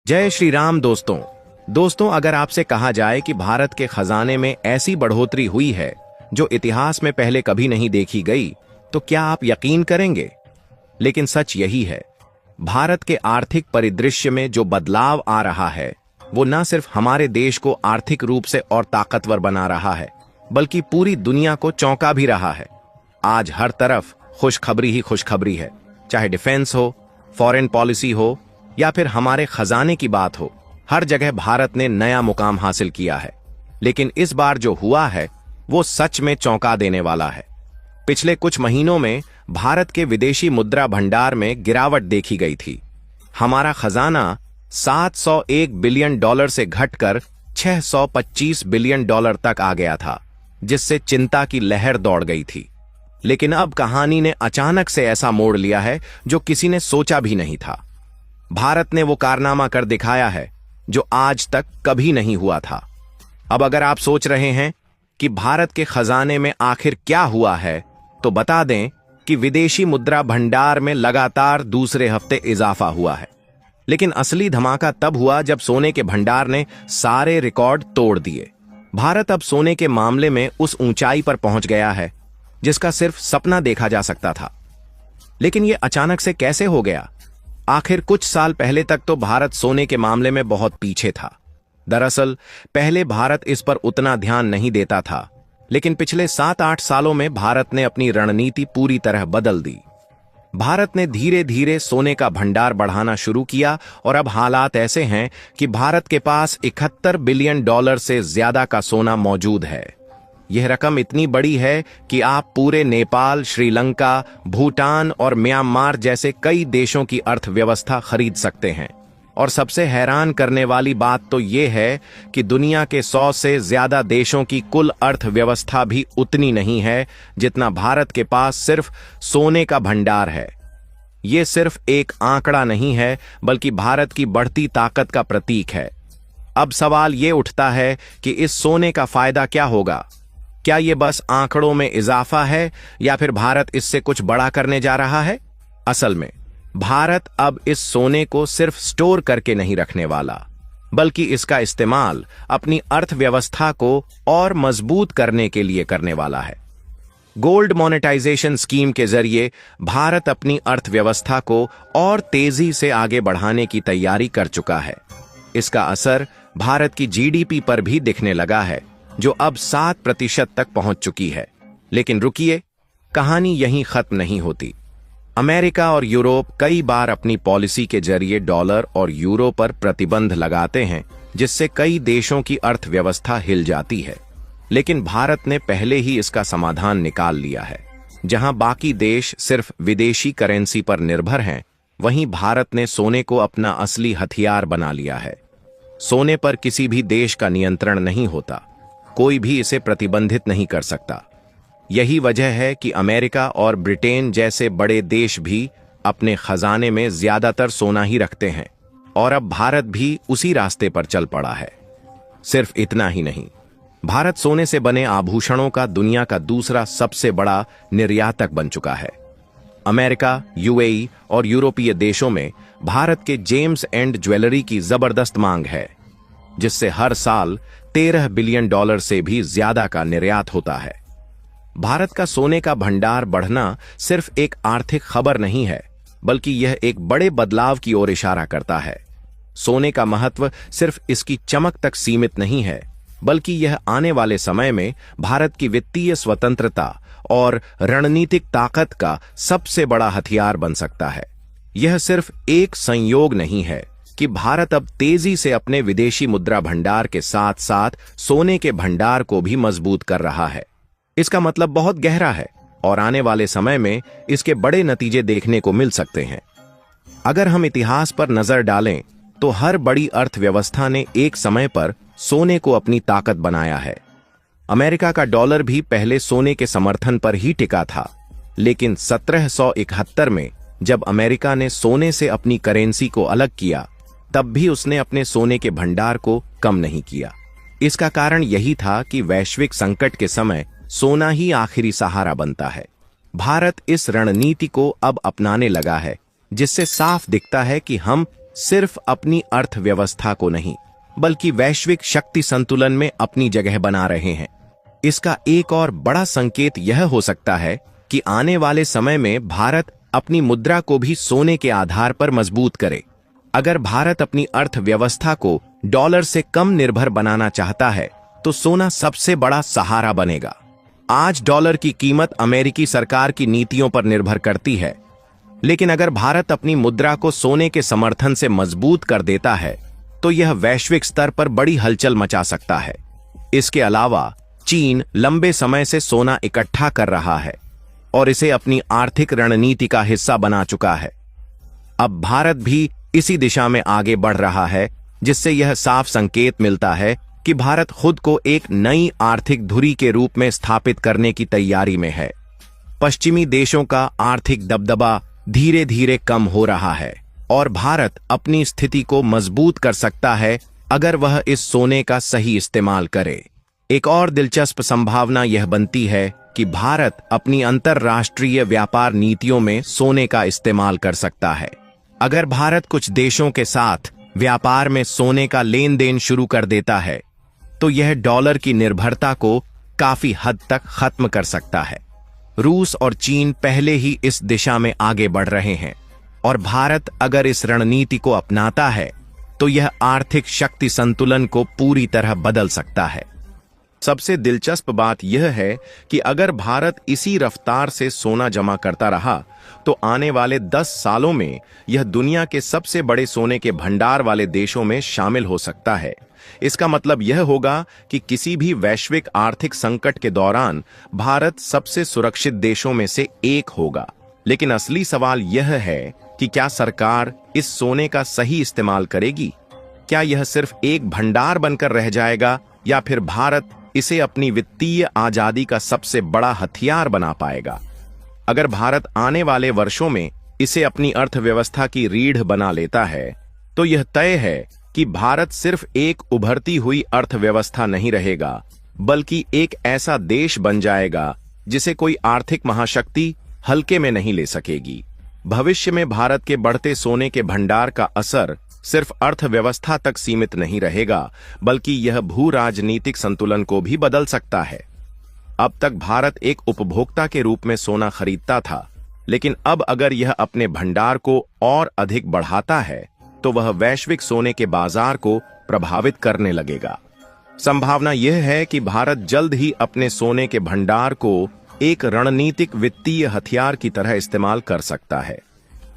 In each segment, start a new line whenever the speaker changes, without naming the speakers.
जय श्री राम दोस्तों अगर आपसे कहा जाए कि भारत के खजाने में ऐसी बढ़ोतरी हुई है जो इतिहास में पहले कभी नहीं देखी गई, तो क्या आप यकीन करेंगे? लेकिन सच यही है, भारत के आर्थिक परिदृश्य में जो बदलाव आ रहा है वो न सिर्फ हमारे देश को आर्थिक रूप से और ताकतवर बना रहा है, बल्कि पूरी दुनिया को चौंका भी रहा है। आज हर तरफ खुशखबरी ही खुशखबरी है, चाहे डिफेंस हो, फॉरेन पॉलिसी हो या फिर हमारे खजाने की बात हो। हर जगह भारत ने नया मुकाम हासिल किया है। लेकिन इस बार जो हुआ है वो सच में चौंका देने वाला है। पिछले कुछ महीनों में भारत के विदेशी मुद्रा भंडार में गिरावट देखी गई थी। हमारा खजाना 701 बिलियन डॉलर से घटकर 625 बिलियन डॉलर तक आ गया था, जिससे चिंता की लहर दौड़ गई थी। लेकिन अब कहानी ने अचानक से ऐसा मोड़ लिया है जो किसी ने सोचा भी नहीं था। भारत ने वो कारनामा कर दिखाया है जो आज तक कभी नहीं हुआ था। अब अगर आप सोच रहे हैं कि भारत के खजाने में आखिर क्या हुआ है, तो बता दें कि विदेशी मुद्रा भंडार में लगातार दूसरे हफ्ते इजाफा हुआ है। लेकिन असली धमाका तब हुआ जब सोने के भंडार ने सारे रिकॉर्ड तोड़ दिए। भारत अब सोने के मामले में उस ऊंचाई पर पहुंच गया है जिसका सिर्फ सपना देखा जा सकता था। लेकिन यह अचानक से कैसे हो गया? आखिर कुछ साल पहले तक तो भारत सोने के मामले में बहुत पीछे था। दरअसल पहले भारत इस पर उतना ध्यान नहीं देता था, लेकिन पिछले 7-8 सालों में भारत ने अपनी रणनीति पूरी तरह बदल दी। भारत ने धीरे धीरे सोने का भंडार बढ़ाना शुरू किया और अब हालात ऐसे हैं कि भारत के पास 71 बिलियन डॉलर से ज्यादा का सोना मौजूद है। यह रकम इतनी बड़ी है कि आप पूरे नेपाल, श्रीलंका, भूटान और म्यांमार जैसे कई देशों की अर्थव्यवस्था खरीद सकते हैं। और सबसे हैरान करने वाली बात तो यह है कि दुनिया के 100 से ज्यादा देशों की कुल अर्थव्यवस्था भी उतनी नहीं है जितना भारत के पास सिर्फ सोने का भंडार है। यह सिर्फ एक आंकड़ा नहीं है, बल्कि भारत की बढ़ती ताकत का प्रतीक है। अब सवाल यह उठता है कि इस सोने का फायदा क्या होगा? क्या ये बस आंकड़ों में इजाफा है या फिर भारत इससे कुछ बड़ा करने जा रहा है? असल में भारत अब इस सोने को सिर्फ स्टोर करके नहीं रखने वाला, बल्कि इसका इस्तेमाल अपनी अर्थव्यवस्था को और मजबूत करने के लिए करने वाला है। गोल्ड मॉनेटाइजेशन स्कीम के जरिए भारत अपनी अर्थव्यवस्था को और तेजी से आगे बढ़ाने की तैयारी कर चुका है। इसका असर भारत की जीडीपी पर भी दिखने लगा है, जो अब 7% तक पहुंच चुकी है। लेकिन रुकिए, कहानी यहीं खत्म नहीं होती। अमेरिका और यूरोप कई बार अपनी पॉलिसी के जरिए डॉलर और यूरो पर प्रतिबंध लगाते हैं, जिससे कई देशों की अर्थव्यवस्था हिल जाती है। लेकिन भारत ने पहले ही इसका समाधान निकाल लिया है। जहां बाकी देश सिर्फ विदेशी करेंसी पर निर्भर हैं, वहीं भारत ने सोने को अपना असली हथियार बना लिया है। सोने पर किसी भी देश का नियंत्रण नहीं होता, कोई भी इसे प्रतिबंधित नहीं कर सकता। यही वजह है कि अमेरिका और ब्रिटेन जैसे बड़े देश भी अपने खजाने में ज्यादातर सोना ही रखते हैं, और अब भारत भी उसी रास्ते पर चल पड़ा है। सिर्फ इतना ही नहीं, भारत सोने से बने आभूषणों का दुनिया का दूसरा सबसे बड़ा निर्यातक बन चुका है। अमेरिका, यूएई और यूरोपीय देशों में भारत के जेम्स एंड ज्वेलरी की जबरदस्त मांग है, जिससे हर साल 13 बिलियन डॉलर से भी ज्यादा का निर्यात होता है। भारत का सोने का भंडार बढ़ना सिर्फ एक आर्थिक खबर नहीं है, बल्कि यह एक बड़े बदलाव की ओर इशारा करता है। सोने का महत्व सिर्फ इसकी चमक तक सीमित नहीं है, बल्कि यह आने वाले समय में भारत की वित्तीय स्वतंत्रता और रणनीतिक ताकत का सबसे बड़ा हथियार बन सकता है। यह सिर्फ एक संयोग नहीं है कि भारत अब तेजी से अपने विदेशी मुद्रा भंडार के साथ साथ सोने के भंडार को भी मजबूत कर रहा है। इसका मतलब बहुत गहरा है और आने वाले समय में इसके बड़े नतीजे देखने को मिल सकते हैं। अगर हम इतिहास पर नजर डालें तो हर बड़ी अर्थव्यवस्था ने एक समय पर सोने को अपनी ताकत बनाया है। अमेरिका का डॉलर भी पहले सोने के समर्थन पर ही टिका था, लेकिन 1771 में जब अमेरिका ने सोने से अपनी करेंसी को अलग किया, तब भी उसने अपने सोने के भंडार को कम नहीं किया। इसका कारण यही था कि वैश्विक संकट के समय सोना ही आखिरी सहारा बनता है। भारत इस रणनीति को अब अपनाने लगा है, जिससे साफ दिखता है कि हम सिर्फ अपनी अर्थव्यवस्था को नहीं बल्कि वैश्विक शक्ति संतुलन में अपनी जगह बना रहे हैं। इसका एक और बड़ा संकेत यह हो सकता है कि आने वाले समय में भारत अपनी मुद्रा को भी सोने के आधार पर मजबूत करे। अगर भारत अपनी अर्थव्यवस्था को डॉलर से कम निर्भर बनाना चाहता है तो सोना सबसे बड़ा सहारा बनेगा। आज डॉलर की कीमत अमेरिकी सरकार की नीतियों पर निर्भर करती है, लेकिन अगर भारत अपनी मुद्रा को सोने के समर्थन से मजबूत कर देता है तो यह वैश्विक स्तर पर बड़ी हलचल मचा सकता है। इसके अलावा चीन लंबे समय से सोना इकट्ठा कर रहा है और इसे अपनी आर्थिक रणनीति का हिस्सा बना चुका है। अब भारत भी इसी दिशा में आगे बढ़ रहा है, जिससे यह साफ संकेत मिलता है कि भारत खुद को एक नई आर्थिक धुरी के रूप में स्थापित करने की तैयारी में है। पश्चिमी देशों का आर्थिक दबदबा धीरे धीरे कम हो रहा है और भारत अपनी स्थिति को मजबूत कर सकता है अगर वह इस सोने का सही इस्तेमाल करे। एक और दिलचस्प संभावना यह बनती है कि भारत अपनी अंतर्राष्ट्रीय व्यापार नीतियों में सोने का इस्तेमाल कर सकता है। अगर भारत कुछ देशों के साथ व्यापार में सोने का लेन देन शुरू कर देता है तो यह डॉलर की निर्भरता को काफी हद तक खत्म कर सकता है। रूस और चीन पहले ही इस दिशा में आगे बढ़ रहे हैं और भारत अगर इस रणनीति को अपनाता है तो यह आर्थिक शक्ति संतुलन को पूरी तरह बदल सकता है। सबसे दिलचस्प बात यह है कि अगर भारत इसी रफ्तार से सोना जमा करता रहा तो आने वाले 10 सालों में यह दुनिया के सबसे बड़े सोने के भंडार वाले देशों में शामिल हो सकता है। इसका मतलब यह होगा कि किसी भी वैश्विक आर्थिक संकट के दौरान भारत सबसे सुरक्षित देशों में से एक होगा। लेकिन असली सवाल यह है कि क्या सरकार इस सोने का सही इस्तेमाल करेगी? क्या यह सिर्फ एक भंडार बनकर रह जाएगा या फिर भारत इसे अपनी वित्तीय आजादी का सबसे बड़ा हथियार बना पाएगा? अगर भारत आने वाले वर्षों में इसे अपनी अर्थव्यवस्था की रीढ़ बना लेता है तो यह तय है कि भारत सिर्फ एक उभरती हुई अर्थव्यवस्था नहीं रहेगा बल्कि एक ऐसा देश बन जाएगा जिसे कोई आर्थिक महाशक्ति हल्के में नहीं ले सकेगी। भविष्य में भारत के बढ़ते सोने के भंडार का असर सिर्फ अर्थव्यवस्था तक सीमित नहीं रहेगा बल्कि यह भू राजनीतिक संतुलन को भी बदल सकता है। अब तक भारत एक उपभोक्ता के रूप में सोना खरीदता था, लेकिन अब अगर यह अपने भंडार को और अधिक बढ़ाता है तो वह वैश्विक सोने के बाजार को प्रभावित करने लगेगा। संभावना यह है कि भारत जल्द ही अपने सोने के भंडार को एक रणनीतिक वित्तीय हथियार की तरह इस्तेमाल कर सकता है।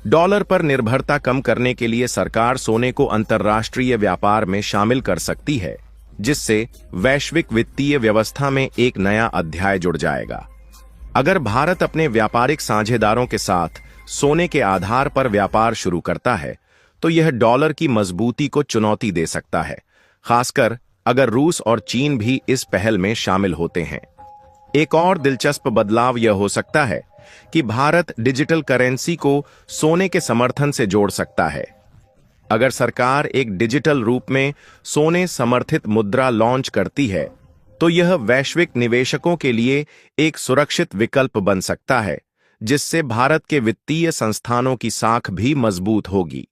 डॉलर पर निर्भरता कम करने के लिए सरकार सोने को अंतर्राष्ट्रीय व्यापार में शामिल कर सकती है, जिससे वैश्विक वित्तीय व्यवस्था में एक नया अध्याय जुड़ जाएगा। अगर भारत अपने व्यापारिक साझेदारों के साथ सोने के आधार पर व्यापार शुरू करता है तो यह डॉलर की मजबूती को चुनौती दे सकता है, खासकर अगर रूस और चीन भी इस पहल में शामिल होते हैं। एक और दिलचस्प बदलाव यह हो सकता है कि भारत डिजिटल करेंसी को सोने के समर्थन से जोड़ सकता है। अगर सरकार एक डिजिटल रूप में सोने समर्थित मुद्रा लॉन्च करती है तो यह वैश्विक निवेशकों के लिए एक सुरक्षित विकल्प बन सकता है, जिससे भारत के वित्तीय संस्थानों की साख भी मजबूत होगी।